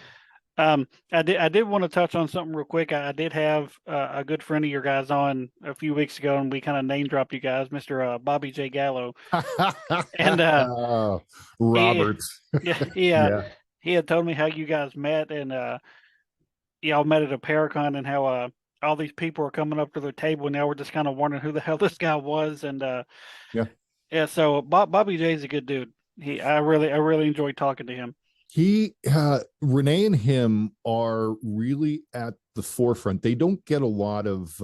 I did want to touch on something real quick. I did have a good friend of your guys on a few weeks ago, and we kind of name dropped you guys, Mr. Bobby J. Gallo. And Robert. He had told me how you guys met, and y'all met at a Paracon, and how all these people are coming up to their table, and now we're just kind of wondering who the hell this guy was. And so Bobby J is a good dude. I really enjoyed talking to him. Renee and him are really at the forefront. They don't get a lot of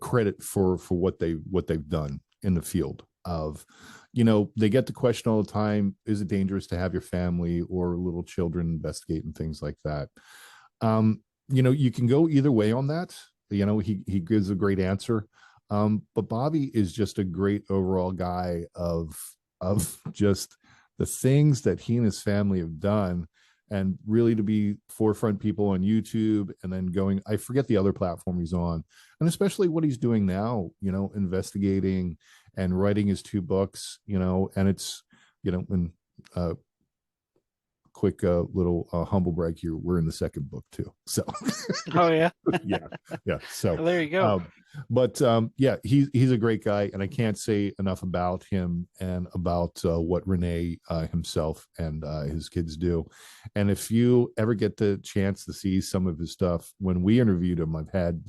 credit for what they've done in the field of, they get the question all the time, is it dangerous to have your family or little children investigate and things like that? You can go either way on that. He gives a great answer. But Bobby is just a great overall guy of just the things that he and his family have done, and really to be forefront people on YouTube, and then going, I forget the other platform he's on, and especially what he's doing now, investigating and writing his 2 books, and it's, when quick little humble brag here, we're in the 2nd book too, so oh yeah. yeah so well, there you go. But yeah, he's a great guy, and I can't say enough about him and about what Renee himself and his kids do. And if you ever get the chance to see some of his stuff, when we interviewed him, I had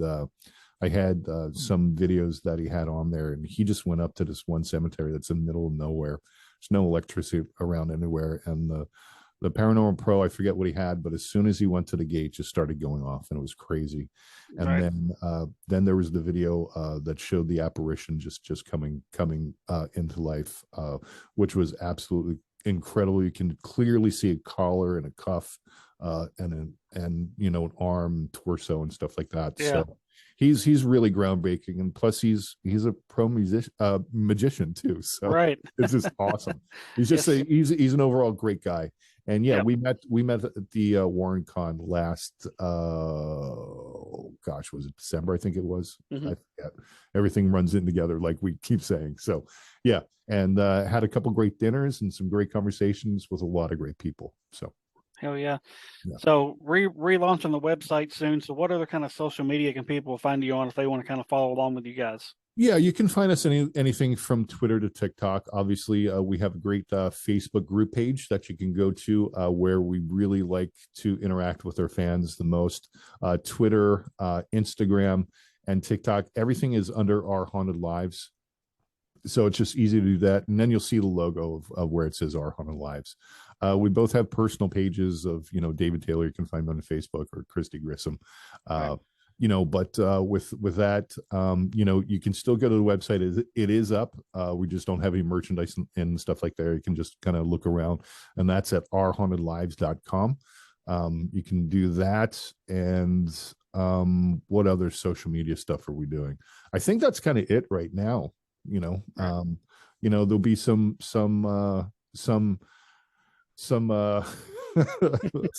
some videos that he had on there, and he just went up to this one cemetery that's in the middle of nowhere. There's no electricity around anywhere, and the Paranormal Pro, I forget what he had, but as soon as he went to the gate, just started going off, and it was crazy. And right. Then there was the video that showed the apparition just coming into life, which was absolutely incredible. You can clearly see a collar and a cuff, and an arm and torso and stuff like that. Yeah. So he's really groundbreaking, and plus he's a pro magician too. So right. It's just awesome. He's just he's an overall great guy. And yeah, we met at the Warren Con last was it December? I think it was. Mm-hmm. I forget. Everything runs in together, like we keep saying. So yeah, and had a couple great dinners and some great conversations with a lot of great people. So hell yeah. So relaunching the website soon. So what other kind of social media can people find you on if they want to kind of follow along with you guys? Yeah, you can find us anything from Twitter to TikTok. Obviously, we have a great Facebook group page that you can go to, where we really like to interact with our fans the most. Twitter, Instagram, and TikTok. Everything is under Our Haunted Lives. So it's just easy to do that. And then you'll see the logo of where it says Our Haunted Lives. We both have personal pages of, David Taylor, you can find me on Facebook, or Kristi Grissom. Right. But with that, you can still go to the website. It is up. We just don't have any merchandise and stuff like that. You can just kind of look around, and that's at ourhauntedlives.com. You can do that. And what other social media stuff are we doing? I think that's kind of it right now. There'll be some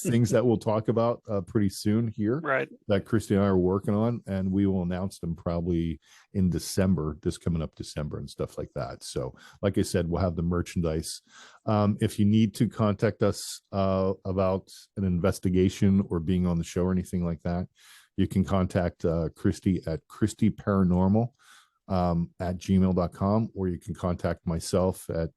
things that we'll talk about pretty soon here, right, that Kristi and I are working on, and we will announce them probably in December, this coming up December, and stuff like that. So like I said, we'll have the merchandise. If you need to contact us about an investigation or being on the show or anything like that, you can contact Kristi at Kristi Paranormal at gmail.com, or you can contact myself at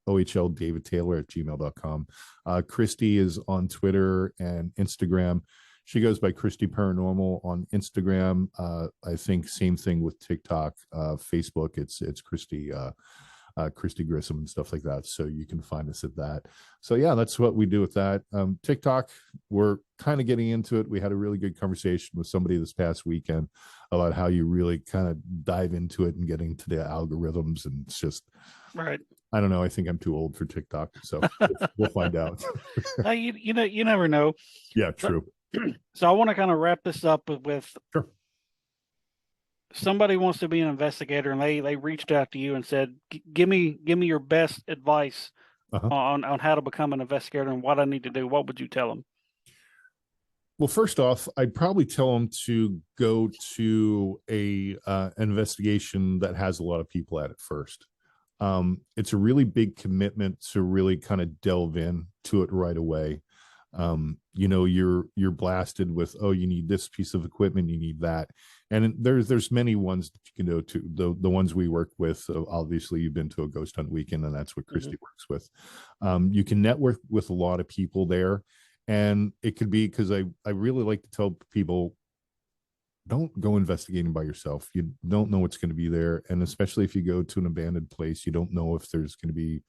ohldavidtaylor@gmail.com. Kristi is on Twitter and Instagram. She goes by Kristi Paranormal on Instagram. I think same thing with TikTok. Facebook, it's Kristi Grissom and stuff like that. So you can find us at that. So yeah, that's what we do with that. TikTok, we're kind of getting into it. We had a really good conversation with somebody this past weekend about how you really kind of dive into it and getting to the algorithms, and it's just right. I don't know. I think I'm too old for TikTok, so we'll find out. You never know. Yeah, true. So I want to kind of wrap this up with sure. Somebody wants to be an investigator, and they reached out to you and said, give me your best advice on how to become an investigator and what I need to do. What would you tell them? Well, first off, I'd probably tell them to go to a investigation that has a lot of people at it first. It's a really big commitment to really kind of delve in to it right away. You're blasted with, you need this piece of equipment, you need that. And there's many ones that you can go to. The ones we work with, obviously you've been to a ghost hunt weekend, and that's what Kristi works with. You can network with a lot of people there, and it could be, because I really like to tell people, don't go investigating by yourself. You don't know what's going to be there. And especially if you go to an abandoned place, you don't know if there's going to be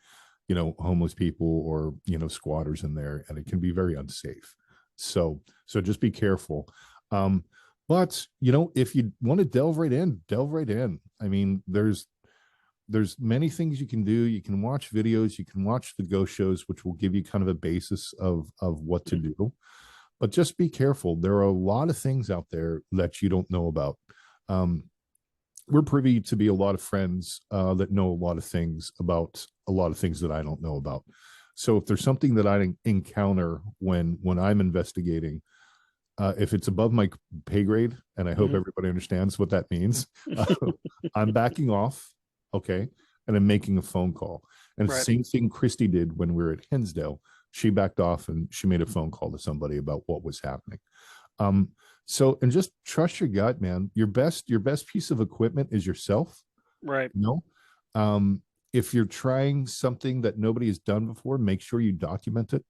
homeless people or, squatters in there, and it can be very unsafe. So just be careful. But if you want to delve right in. I mean, there's many things you can do. You can watch videos, you can watch the ghost shows, which will give you kind of a basis of what to do. But just be careful. There are a lot of things out there that you don't know about. We're privy to be a lot of friends that know a lot of things about a lot of things that I don't know about. So if there's something that I encounter when I'm investigating, if it's above my pay grade, and I hope everybody understands what that means, I'm backing off, okay, and I'm making a phone call. And same thing Kristi did when we were at Hinsdale. She backed off and she made a phone call to somebody about what was happening. So, and just trust your gut, man. Your best piece of equipment is yourself. Right. If you're trying something that nobody has done before, make sure you document it.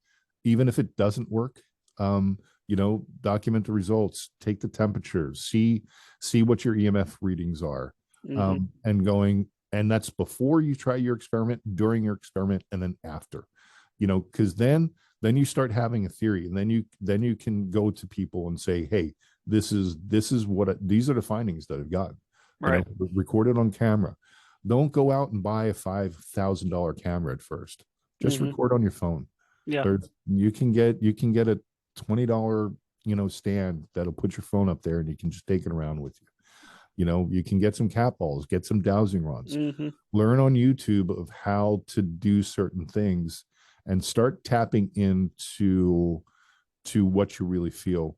Even if it doesn't work, document the results, take the temperatures, see what your EMF readings are. And that's before you try your experiment, during your experiment, and then after, because then you start having a theory, and then you can go to people and say, hey, these are the findings that I've gotten. Right. Record it on camera. Don't go out and buy a $5,000 camera at first. Just record on your phone. Yeah. You can get a $20 stand that'll put your phone up there, and you can just take it around with you. You can get some cat balls, get some dowsing rods, learn on YouTube of how to do certain things, and start tapping into what you really feel.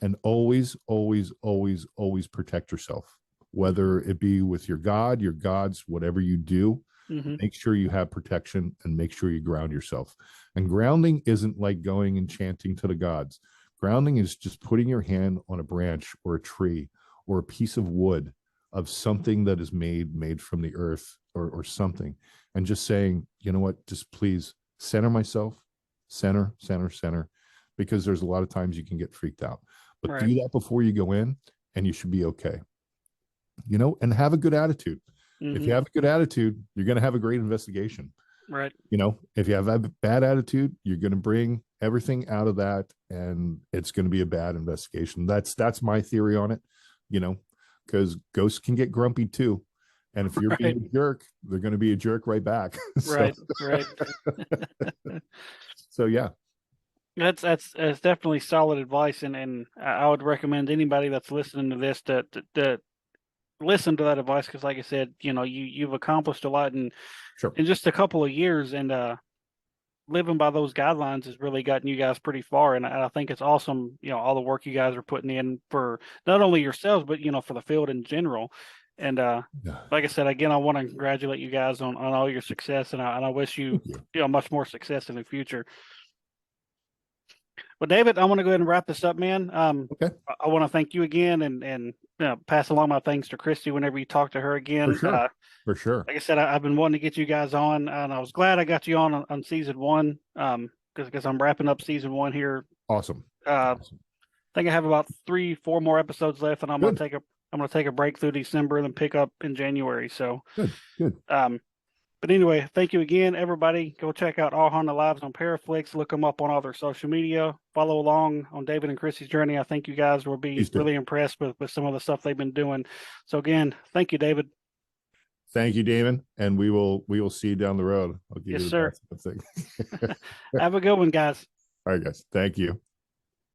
And always, always, always, always protect yourself, whether it be with your God, your gods, whatever you do. Make sure you have protection, and make sure you ground yourself. And grounding isn't like going and chanting to the gods. Grounding is just putting your hand on a branch or a tree or a piece of wood of something that is made from the earth or something, and just saying, you know what, just please center myself, center, because there's a lot of times you can get freaked out. But do that before you go in, and you should be okay. And have a good attitude. If you have a good attitude, you're going to have a great investigation. Right. If you have a bad attitude, you're going to bring everything out of that, and it's going to be a bad investigation. That's my theory on it, because ghosts can get grumpy too. And if you're being a jerk, they're going to be a jerk right back. Right. So yeah. That's definitely solid advice, and I would recommend anybody that's listening to this to listen to that advice, because, like I said, you've accomplished a lot in just a couple of years, and living by those guidelines has really gotten you guys pretty far. And I think it's awesome, all the work you guys are putting in for not only yourselves, but for the field in general. And like I said, again, I want to congratulate you guys on all your success, and I wish you much more success in the future. Well, David, I want to go ahead and wrap this up, man. Okay. I want to thank you again, and pass along my thanks to Kristi whenever you talk to her again. For sure. Like I said, I've been wanting to get you guys on, and I was glad I got you on season one, because I'm wrapping up season one here. Awesome. I think I have about 3-4 more episodes left, and I'm gonna take a break through December and then pick up in January. So good. But anyway, thank you again, everybody. Go check out Our Haunted Lives on Paraflixx. Look them up on all their social media. Follow along on David and Kristi's journey. I think you guys will be really impressed with some of the stuff they've been doing. So again, thank you, David. Thank you, Damon. And we will see you down the road. I'll give yes, you sir. Thing. Have a good one, guys. All right, guys. Thank you.